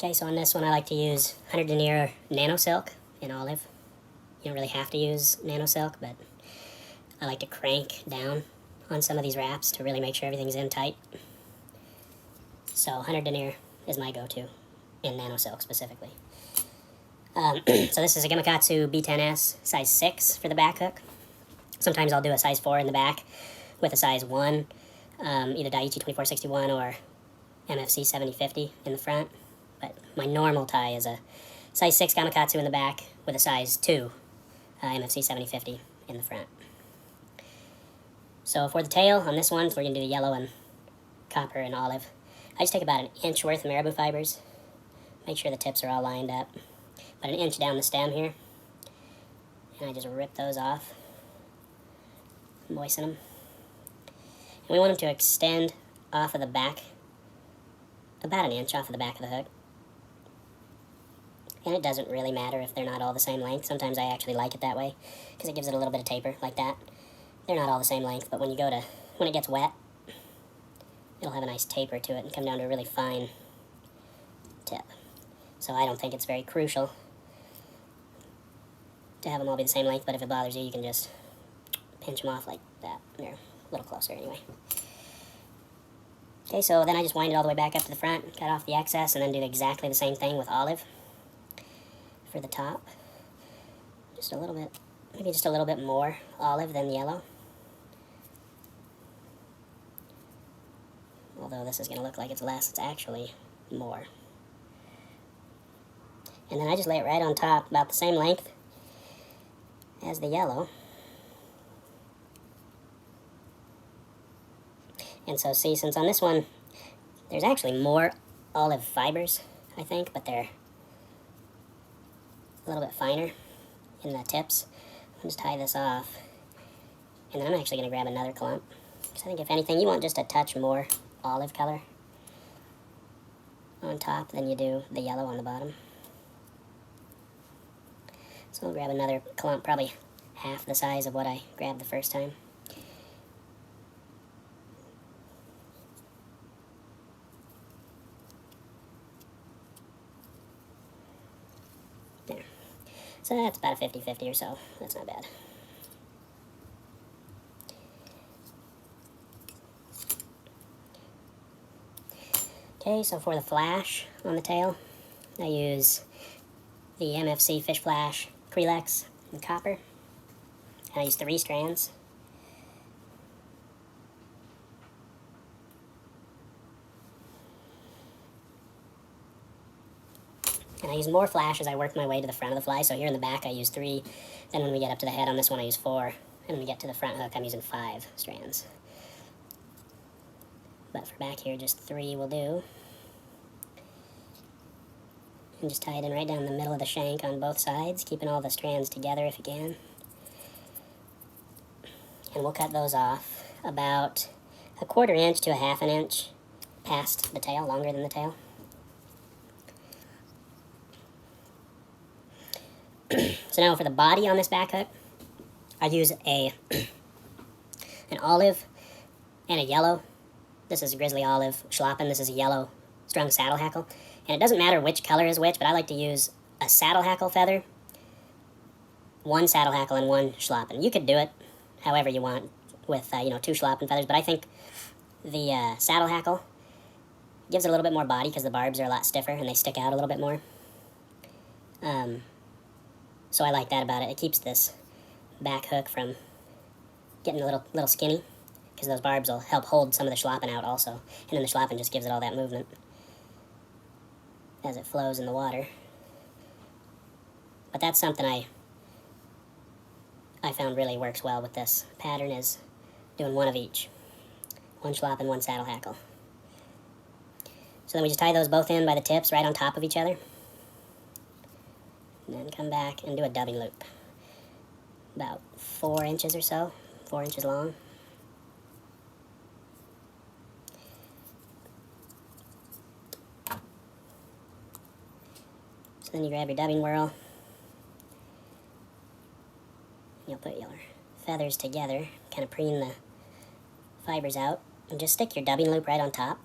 Okay, so on this one I like to use 100 denier nano silk in olive. You don't really have to use nano silk, but I like to crank down on some of these wraps to really make sure everything's in tight. So 100 denier is my go-to in nano silk specifically. So this is a Gamakatsu B10S size 6 for the back hook. Sometimes I'll do a size 4 in the back with a size 1, either Daiichi 2461 or MFC 7050 in the front. But my normal tie is a size 6 Gamakatsu in the back with a size 2 MFC 7050 in the front. So for the tail on this one, we're going to do the yellow and copper and olive. I just take about an inch worth of marabou fibers. Make sure the tips are all lined up. About an inch down the stem here. And I just rip those off. Moisten them. And we want them to extend off of the back. About an inch off of the back of the hook. And it doesn't really matter if they're not all the same length. Sometimes I actually like it that way, because it gives it a little bit of taper, like that. They're not all the same length, but when it gets wet, it'll have a nice taper to it and come down to a really fine tip. So I don't think it's very crucial to have them all be the same length, but if it bothers you, you can just pinch them off like that. They're a little closer anyway. Okay, so then I just wind it all the way back up to the front, cut off the excess, and then do exactly the same thing with olive for the top. Just a little bit, maybe just a little bit more olive than yellow. Although this is going to look like it's less, it's actually more. And then I just lay it right on top, about the same length as the yellow. And so see, since on this one, there's actually more olive fibers, I think, but they're a little bit finer in the tips. I'll just tie this off. And then I'm actually going to grab another clump. Because I think if anything, you want just a touch more olive color on top than you do the yellow on the bottom. So I'll grab another clump, probably half the size of what I grabbed the first time. There. So that's about a 50-50 or so. That's not bad. Okay, so for the flash on the tail, I use the MFC Fish Flash Prelex in copper. And I use 3 strands. And I use more flash as I work my way to the front of the fly. So here in the back I use 3. Then when we get up to the head on this one I use 4. And when we get to the front hook I'm using 5 strands. But for back here just 3 will do. And just tie it in right down the middle of the shank on both sides, keeping all the strands together if you can. And we'll cut those off about a 1/4 inch to a 1/2 inch past the tail, longer than the tail. So now for the body on this back hook, I use an olive and a yellow. This is grizzly olive schlappen. This is a yellow strung saddle hackle. And it doesn't matter which color is which, but I like to use a saddle hackle feather, 1 saddle hackle, and 1 schlappen. You could do it however you want with, 2 schlappen feathers, but I think the saddle hackle gives it a little bit more body because the barbs are a lot stiffer and they stick out a little bit more. So I like that about it. It keeps this back hook from getting a little skinny, because those barbs will help hold some of the schlappen out also. And then the schlappen just gives it all that movement as it flows in the water. But that's something I found really works well with this pattern, is doing 1 of each. 1 schlappen, 1 saddle hackle. So then we just tie those both in by the tips right on top of each other. And then come back and do a dubbing loop. About 4 inches or so, 4 inches long. So then you grab your dubbing whirl. You'll put your feathers together, kind of preen the fibers out, and just stick your dubbing loop right on top.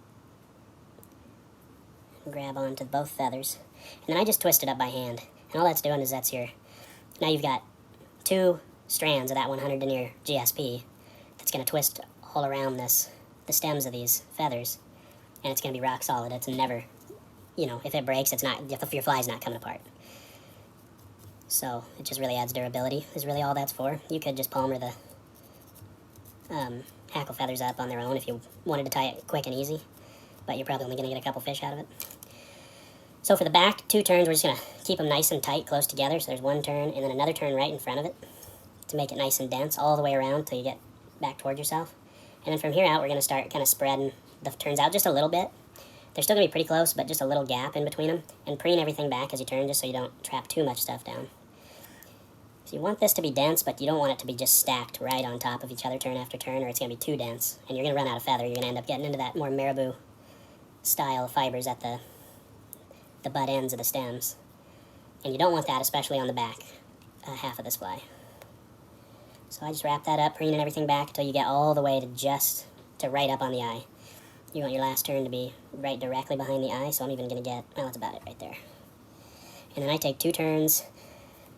grab onto both feathers. And then I just twist it up by hand. And all that's doing is now you've got 2 strands of that 100 denier GSP that's going to twist all around the stems of these feathers. And it's going to be rock solid. It's never, if it breaks, your fly's not coming apart. So it just really adds durability, is really all that's for. You could just palmer the hackle feathers up on their own if you wanted to tie it quick and easy, but you're probably only going to get a couple fish out of it. So for the back 2 turns, we're just going to keep them nice and tight, close together. So there's 1 turn and then another turn right in front of it to make it nice and dense all the way around till you get back toward yourself. And then from here out, we're going to start kind of spreading the turns out just a little bit. They're still going to be pretty close, but just a little gap in between them. And preen everything back as you turn, just so you don't trap too much stuff down. So you want this to be dense, but you don't want it to be just stacked right on top of each other turn after turn, or it's going to be too dense. And you're going to run out of feather. You're going to end up getting into that more marabou style of fibers at the butt ends of the stems. And you don't want that, especially on the back half of this fly. So I just wrap that up, preening everything back until you get all the way to right up on the eye. You want your last turn to be right directly behind the eye, so I'm even going to get, well, that's about it right there. And then I take 2 turns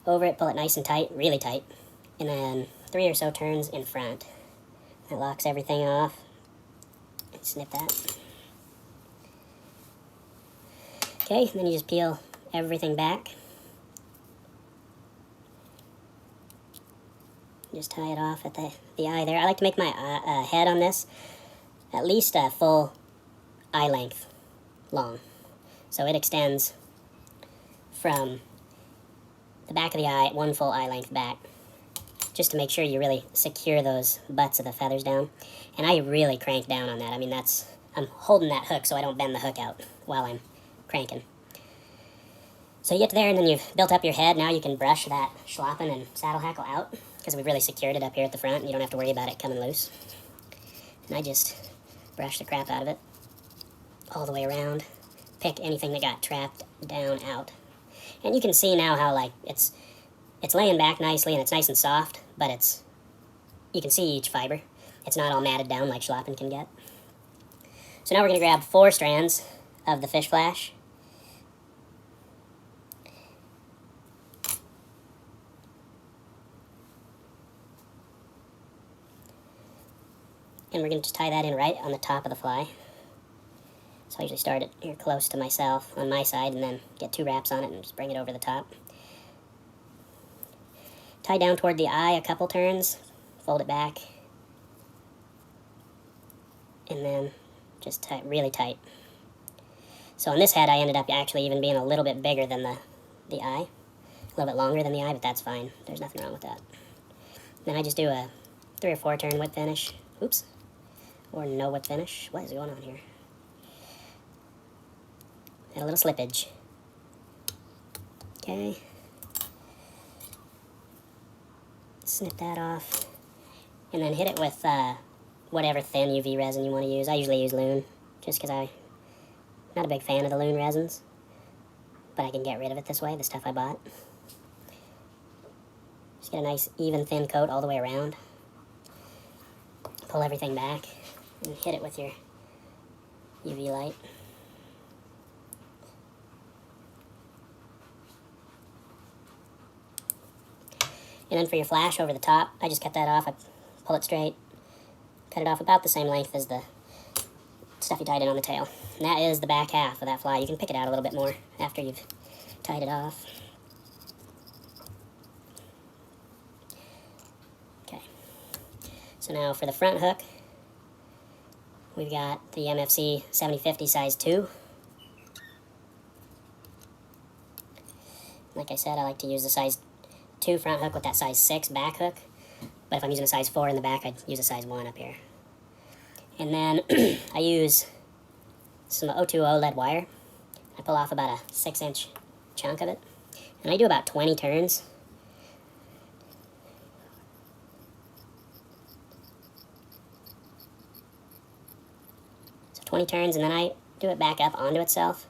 over it, pull it nice and tight, really tight, and then 3 or so turns in front. That locks everything off. And snip that. Okay, and then you just peel everything back. Just tie it off at the eye there. I like to make my head on this at least a full eye length long. So it extends from the back of the eye, 1 full eye length back, just to make sure you really secure those butts of the feathers down. And I really crank down on that. I mean, I'm holding that hook so I don't bend the hook out while I'm cranking. So you get to there, and then you've built up your head. Now you can brush that schlappen and saddle hackle out, because we've really secured it up here at the front, and you don't have to worry about it coming loose. And I just brush the crap out of it all the way around. Pick anything that got trapped down out. And you can see now how, like, it's laying back nicely and it's nice and soft, but you can see each fiber. It's not all matted down like schlappen can get. So now we're going to grab 4 strands of the fish flash. And we're going to tie that in right on the top of the fly. So I usually start it here close to myself on my side and then get 2 wraps on it and just bring it over the top. Tie down toward the eye a couple turns, fold it back, and then just tie it really tight. So on this head I ended up actually even being a little bit bigger than the eye. A little bit longer than the eye, but that's fine. There's nothing wrong with that. Then I just do a 3 or 4 turn whip finish. Oops. Or no whip finish. What is going on here? And a little slippage. Okay. Snip that off. And then hit it with whatever thin UV resin you want to use. I usually use Loon, just because I'm not a big fan of the Loon resins. But I can get rid of it this way, the stuff I bought. Just get a nice even thin coat all the way around. Pull everything back and hit it with your UV light. And then for your flash over the top, I just cut that off. I pull it straight, cut it off about the same length as the stuff you tied in on the tail. And that is the back half of that fly. You can pick it out a little bit more after you've tied it off. Okay. So now for the front hook, we've got the MFC 7050 size 2. Like I said, I like to use the size 2 front hook with that size 6 back hook. But if I'm using a size 4 in the back, I'd use a size 1 up here. And then I use some 020 lead wire. I pull off about a 6-inch chunk of it. And I do about 20 turns. So 20 turns, and then I do it back up onto itself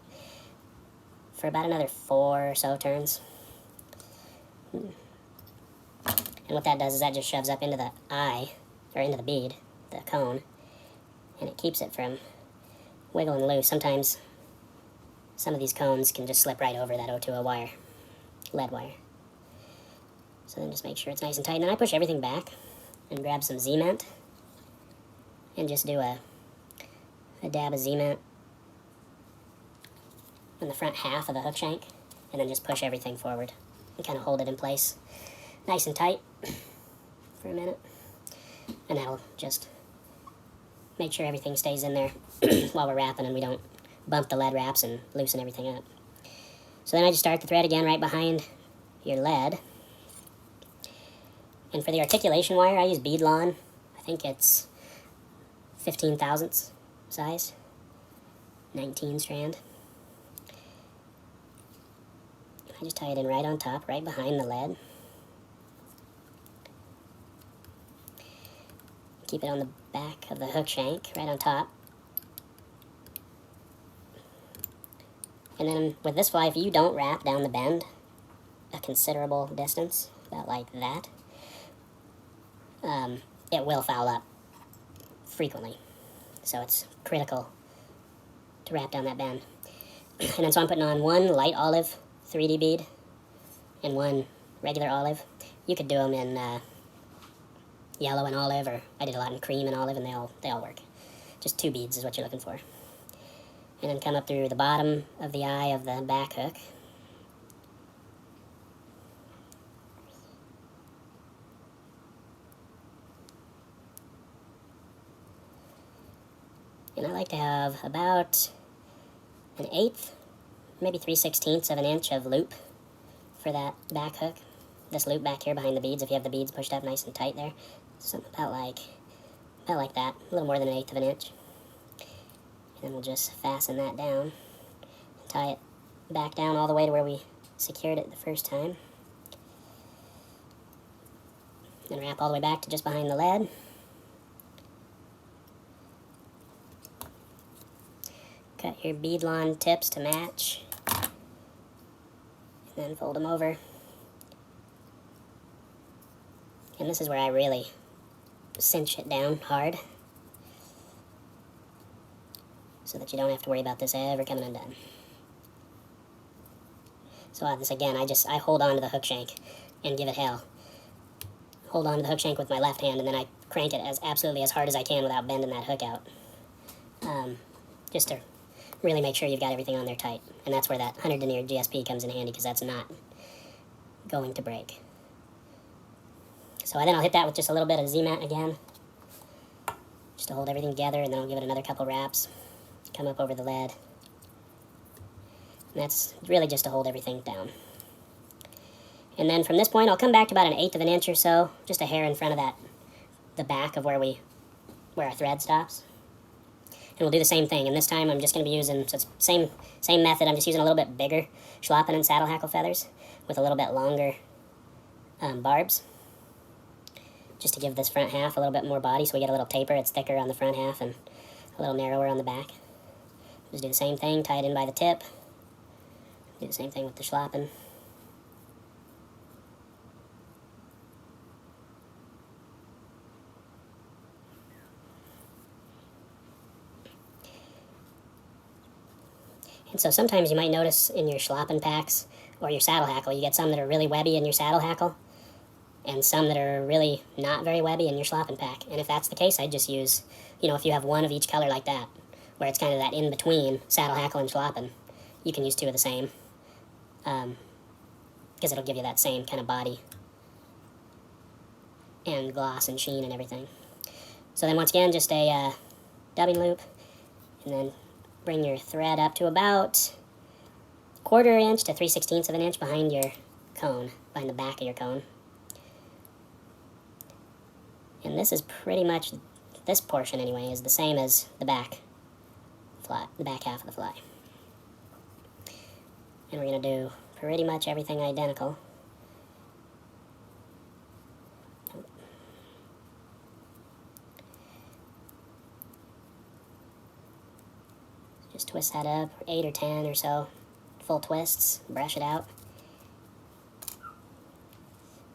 for about another 4 or so turns. And what that does is that just shoves up into the eye, or into the bead, the cone, and it keeps it from wiggling loose. Sometimes some of these cones can just slip right over that O2O wire, lead wire. So then just make sure it's nice and tight. And then I push everything back and grab some Z-ment and just do a dab of Z-ment on the front half of the hook shank, and then just push everything forward and kind of hold it in place nice and tight for a minute. And that'll just make sure everything stays in there while we're wrapping and we don't bump the lead wraps and loosen everything up. So then I just start the thread again right behind your lead. And for the articulation wire, I use bead lawn. I think it's 15 thousandths size, 19 strand. I just tie it in right on top, right behind the lead. Keep it on the back of the hook shank, right on top. And then with this fly, if you don't wrap down the bend a considerable distance, about like that, it will foul up frequently. So it's critical to wrap down that bend. And then so I'm putting on one light olive 3D bead and one regular olive. You could do them in yellow and olive, or I did a lot in cream and olive, and they all work. Just 2 beads is what you're looking for. And then come up through the bottom of the eye of the back hook. And I like to have about 1/8, maybe 3/16 of an inch of loop for that back hook. This loop back here behind the beads, if you have the beads pushed up nice and tight there. Something about like that, a little more than 1/8 of an inch. And then we'll just fasten that down and tie it back down all the way to where we secured it the first time. Then wrap all the way back to just behind the lead. Cut your bead lawn tips to match. And then fold them over. And this is where I really cinch it down hard, so that you don't have to worry about this ever coming undone. So on this again, I hold on to the hook shank and give it hell. Hold on to the hook shank with my left hand, and then I crank it absolutely as hard as I can without bending that hook out. Just to really make sure you've got everything on there tight. And that's where that 100 denier GSP comes in handy, because that's not going to break. So then I'll hit that with just a little bit of Z-mat again, just to hold everything together, and then I'll give it another couple wraps. Come up over the lead. And that's really just to hold everything down. And then from this point, I'll come back to about 1/8 of an inch or so, just a hair in front of the back of where our thread stops. And we'll do the same thing. And this time I'm just going to be using, so it's same method, I'm just using a little bit bigger schlappen and saddle hackle feathers with a little bit longer barbs, just to give this front half a little bit more body, so we get a little taper. It's thicker on the front half and a little narrower on the back. Just do the same thing, tie it in by the tip. Do the same thing with the schlappen. And so sometimes you might notice in your schlappen packs or your saddle hackle, you get some that are really webby in your saddle hackle and some that are really not very webby in your schlappen pack. And if that's the case, I'd just use, if you have one of each color like that, where it's kind of that in-between saddle hackle and schlappen, you can use 2 of the same, because it'll give you that same kind of body and gloss and sheen and everything. So then once again, just a dubbing loop, and then bring your thread up to about 1/4 inch to 3/16 of an inch behind your cone, behind the back of your cone. And this is pretty much, this portion anyway, is the same as the back fly, the back half of the fly. And we're going to do pretty much everything identical. Just twist that up, 8 or 10 or so full twists, brush it out.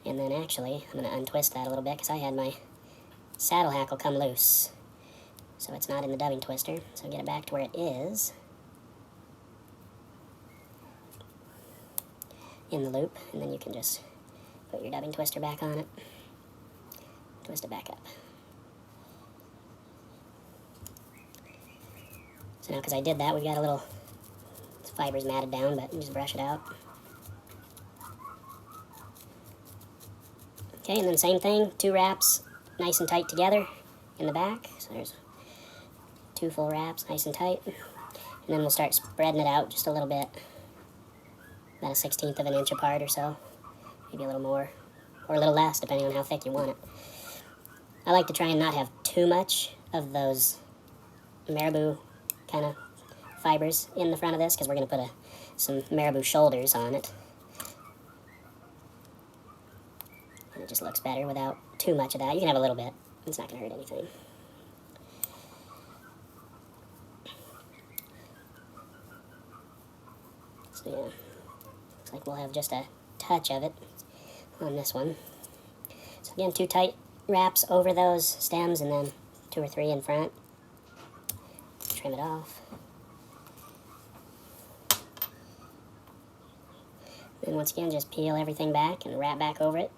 And then actually, I'm going to untwist that a little bit because I had my saddle hackle come loose. So it's not in the dubbing twister. So get it back to where it is. in the loop, and then you can just put your dubbing twister back on it, twist it back up. So now, because I did that, we've got a little fibers matted down, but you just brush it out. Okay, and then same thing, 2 wraps nice and tight together in the back. So there's 2 full wraps, nice and tight. And then we'll start spreading it out just a little bit, about a 1/16 of an inch apart or so, maybe a little more, or a little less, depending on how thick you want it. I like to try and not have too much of those marabou kind of fibers in the front of this, because we're going to put some marabou shoulders on it. And it just looks better without too much of that. You can have a little bit. It's not going to hurt anything. So yeah, looks like we'll have just a touch of it on this one. So again, 2 tight wraps over those stems, and then 2 or 3 in front. Trim it off. And once again, just peel everything back and wrap back over it.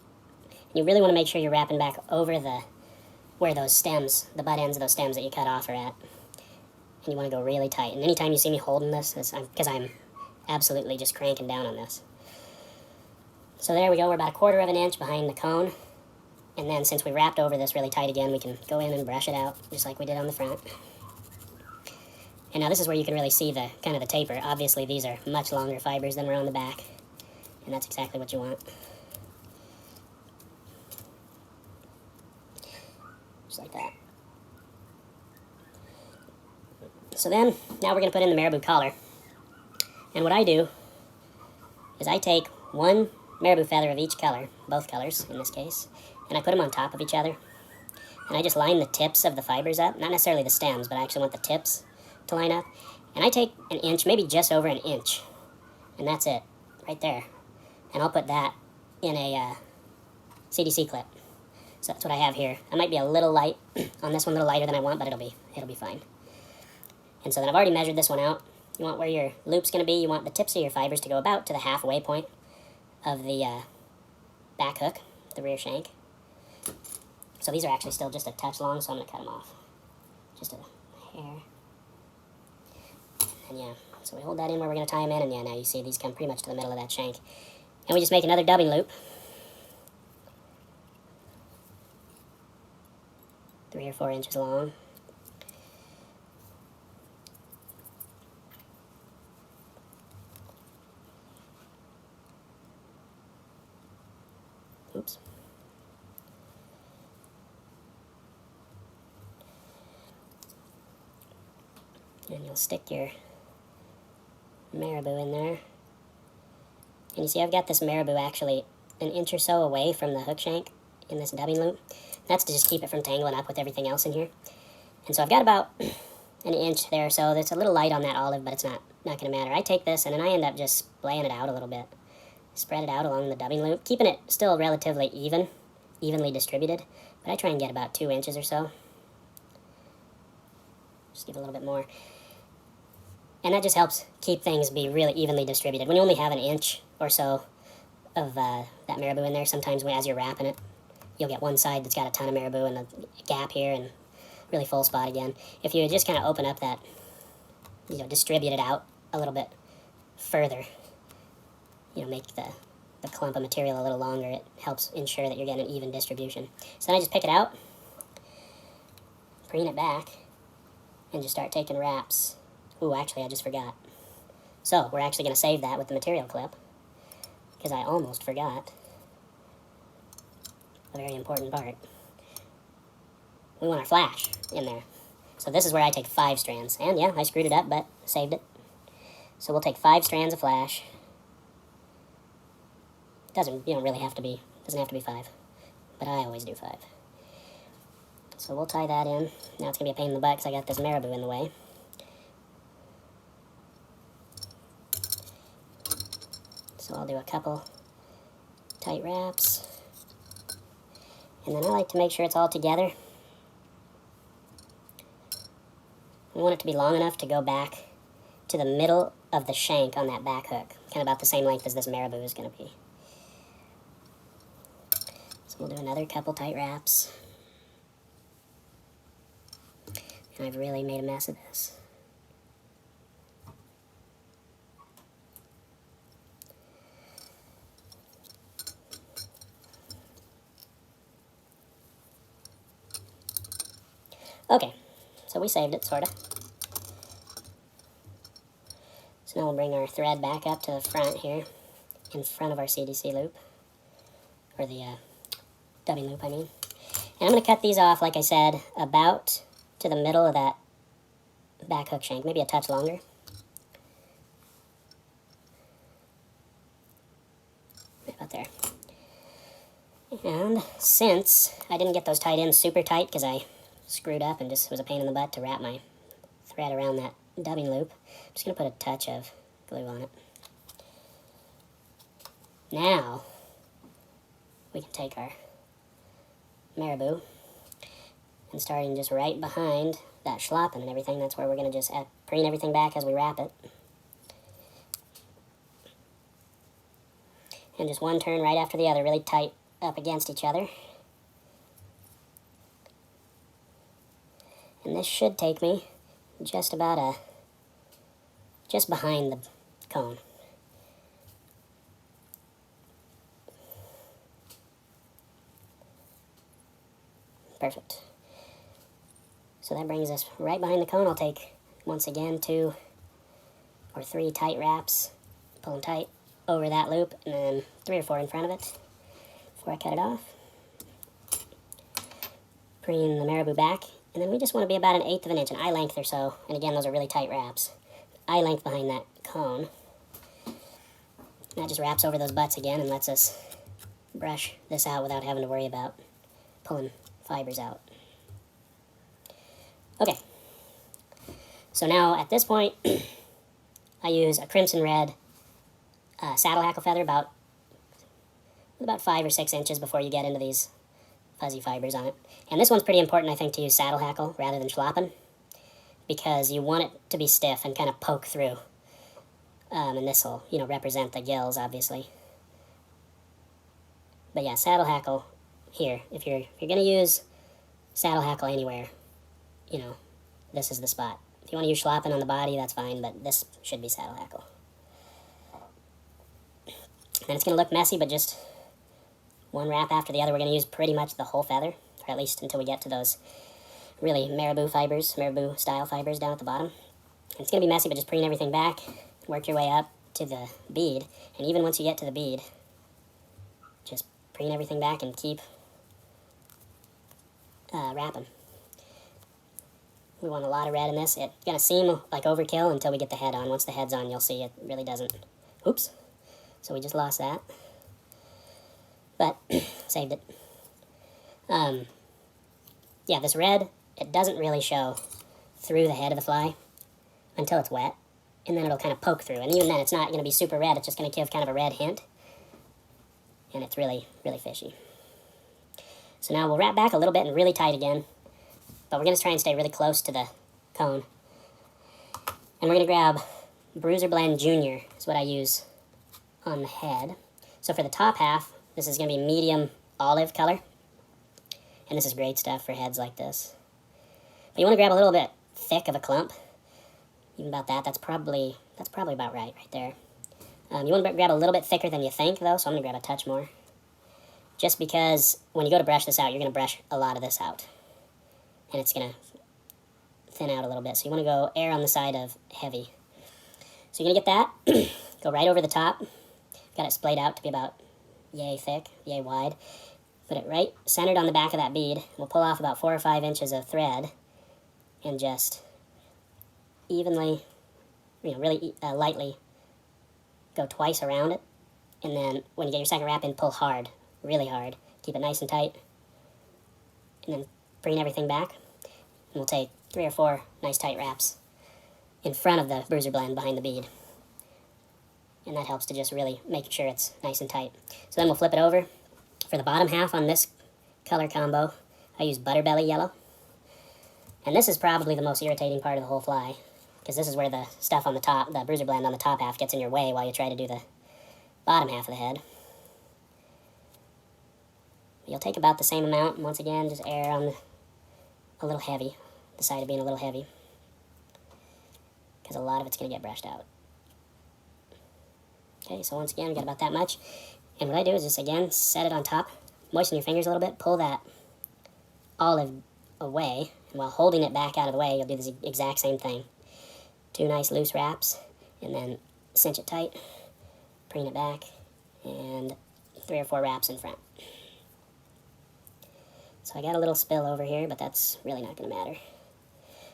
And you really want to make sure you're wrapping back over where those stems, the butt ends of those stems that you cut off are at. And you want to go really tight. And anytime you see me holding this, it's because I'm absolutely just cranking down on this. So there we go, we're about 1/4 of an inch behind the cone. And then since we wrapped over this really tight again, we can go in and brush it out, just like we did on the front. And now this is where you can really see the kind of the taper. Obviously these are much longer fibers than were on the back. And that's exactly what you want. Just like that. So then, now we're going to put in the marabou collar. And what I do is I take 1 marabou feather of each color, both colors in this case, and I put them on top of each other. And I just line the tips of the fibers up, not necessarily the stems, but I actually want the tips to line up. And I take an inch, maybe just over an inch, and that's it, right there. And I'll put that in a CDC clip. So that's what I have here. I might be a little light on this one, a little lighter than I want, but it'll be fine. And so then I've already measured this one out. You want where your loop's going to be. You want the tips of your fibers to go about to the halfway point of the back hook, the rear shank. So these are actually still just a touch long, so I'm going to cut them off. Just a hair. And yeah, so we hold that in where we're going to tie them in, and yeah, now you see these come pretty much to the middle of that shank. And we just make another dubbing loop. 3 or 4 inches long. Oops. And you'll stick your marabou in there. And you see I've got this marabou actually an inch or so away from the hook shank in this dubbing loop. That's to just keep it from tangling up with everything else in here. And so I've got about an inch there or so. That's a little light on that olive, but it's not going to matter. I take this and then I end up just splaying it out a little bit. Spread it out along the dubbing loop, keeping it still relatively evenly distributed. But I try and get about 2 inches or so. Just give a little bit more. And that just helps keep things be really evenly distributed. When you only have an inch or so of that marabou in there, sometimes as you're wrapping it, you'll get one side that's got a ton of marabou and a gap here and really full spot again. If you just kind of open up that, distribute it out a little bit further, make the clump of material a little longer, it helps ensure that you're getting an even distribution. So then I just pick it out, preen it back, and just start taking wraps. Ooh, actually, I just forgot. So we're actually going to save that with the material clip, because I almost forgot a very important part. We want our flash in there. So this is where I take 5 strands. And yeah, I screwed it up, but saved it. So we'll take 5 strands of flash. Doesn't have to be 5, but I always do 5. So we'll tie that in. Now it's going to be a pain in the butt because I got this marabou in the way. So I'll do a couple tight wraps. And then I like to make sure it's all together. We want it to be long enough to go back to the middle of the shank on that back hook, kind of about the same length as this marabou is going to be. So we'll do another couple tight wraps. And I've really made a mess of this. Okay, so we saved it, sort of. So now we'll bring our thread back up to the front here, in front of our CDC loop, or the dubbing loop, I mean. And I'm going to cut these off, like I said, about to the middle of that back hook shank, maybe a touch longer. Right about there. And since I didn't get those tied in super tight because I screwed up and just was a pain in the butt to wrap my thread around that dubbing loop, I'm just going to put a touch of glue on it. Now, we can take our marabou and starting just right behind that schlappen and everything, that's where we're going to just preen everything back as we wrap it. And just one turn right after the other, really tight up against each other. And this should take me just about just behind the cone. Perfect. So that brings us right behind the cone. I'll take, once again, 2 or 3 tight wraps, pull them tight over that loop, and then 3 or 4 in front of it before I cut it off. Preen the marabou back, and then we just want to be about 1/8 of an inch, an eye length or so, and again, those are really tight wraps. Eye length behind that cone. And that just wraps over those butts again and lets us brush this out without having to worry about pulling fibers out. Okay, so now at this point, I use a crimson red saddle hackle feather about 5 or 6 inches before you get into these fuzzy fibers on it. And this one's pretty important, I think, to use saddle hackle rather than schlappen, because you want it to be stiff and kind of poke through. And this will, represent the gills, obviously. But yeah, saddle hackle here. If you're going to use saddle hackle anywhere, this is the spot. If you want to use schlappen on the body, that's fine, but this should be saddle hackle. And it's going to look messy, but just one wrap after the other. We're going to use pretty much the whole feather, or at least until we get to those really marabou style fibers down at the bottom. And it's going to be messy, but just preen everything back, work your way up to the bead, and even once you get to the bead, just preen everything back and keep wrapping. We want a lot of red in this. It's going to seem like overkill until we get the head on. Once the head's on, you'll see it really doesn't. Oops. So we just lost that. But, saved it. Yeah, this red, it doesn't really show through the head of the fly until it's wet. And then it'll kind of poke through. And even then, it's not going to be super red. It's just going to give kind of a red hint. And it's really, really fishy. So now we'll wrap back a little bit and really tight again. But we're going to try and stay really close to the cone. And we're going to grab Bruiser Blend Junior is what I use on the head. So for the top half, this is going to be medium olive color. And this is great stuff for heads like this. But you want to grab a little bit thick of a clump. Even about that, that's probably about right there. You want to grab a little bit thicker than you think, though, so I'm going to grab a touch more. Just because when you go to brush this out, you're going to brush a lot of this out. And it's going to thin out a little bit. So you want to go err on the side of heavy. So you're going to get that. Go right over the top. Got it splayed out to be about yay thick, yay wide. Put it right centered on the back of that bead. We'll pull off about 4 or 5 inches of thread. And just evenly, really lightly go twice around it. And then when you get your second wrap in, pull hard, really hard. Keep it nice and tight. And then preen everything back. And we'll take 3 or 4 nice tight wraps in front of the Bruiser Blend behind the bead. And that helps to just really make sure it's nice and tight. So then we'll flip it over. For the bottom half on this color combo, I use Butterbelly Yellow. And this is probably the most irritating part of the whole fly, because this is where the stuff on the top, the bruiser blend on the top half, gets in your way while you try to do the bottom half of the head. You'll take about the same amount, and once again, just err on a little heavy, the side of being a little heavy, because a lot of it's going to get brushed out. Okay, so once again, we got about that much. And what I do is just, again, set it on top, moisten your fingers a little bit, pull that olive away, and while holding it back out of the way, you'll do the exact same thing. 2 nice loose wraps, and then cinch it tight, preen it back, and 3 or 4 wraps in front. So I got a little spill over here, but that's really not going to matter.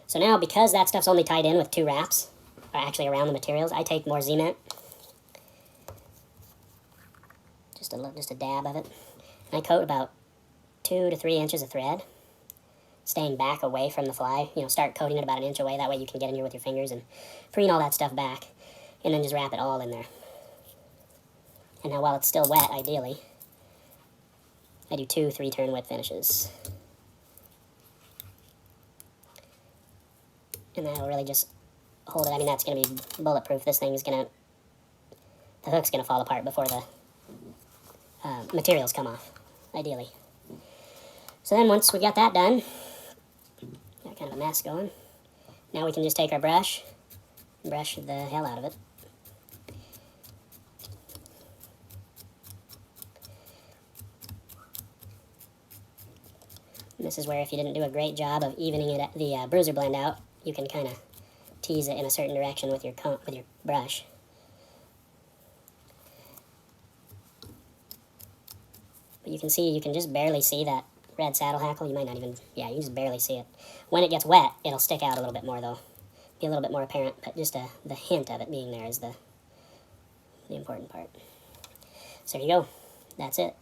So now, because that stuff's only tied in with 2 wraps, or actually around the materials, I take more cement, just a dab of it, and I coat about 2 to 3 inches of thread, staying back away from the fly. You know, start coating it about an inch away, that way you can get in here with your fingers and preen all that stuff back, and then just wrap it all in there. And now while it's still wet, ideally, I do 2 3-turn wet finishes. And that'll really just hold it. I mean, that's going to be bulletproof. This thing's going to, the hook's going to fall apart before the materials come off, ideally. So then once we got that done, got kind of a mess going, now we can just take our brush and brush the hell out of it. And this is where, if you didn't do a great job of evening it, the bruiser blend out, you can kind of tease it in a certain direction with your brush. But you can see, you can just barely see that red saddle hackle. You might not even, yeah, you can just barely see it. When it gets wet, it'll stick out a little bit more, though. Be a little bit more apparent, but just the hint of it being there is the important part. So there you go. That's it.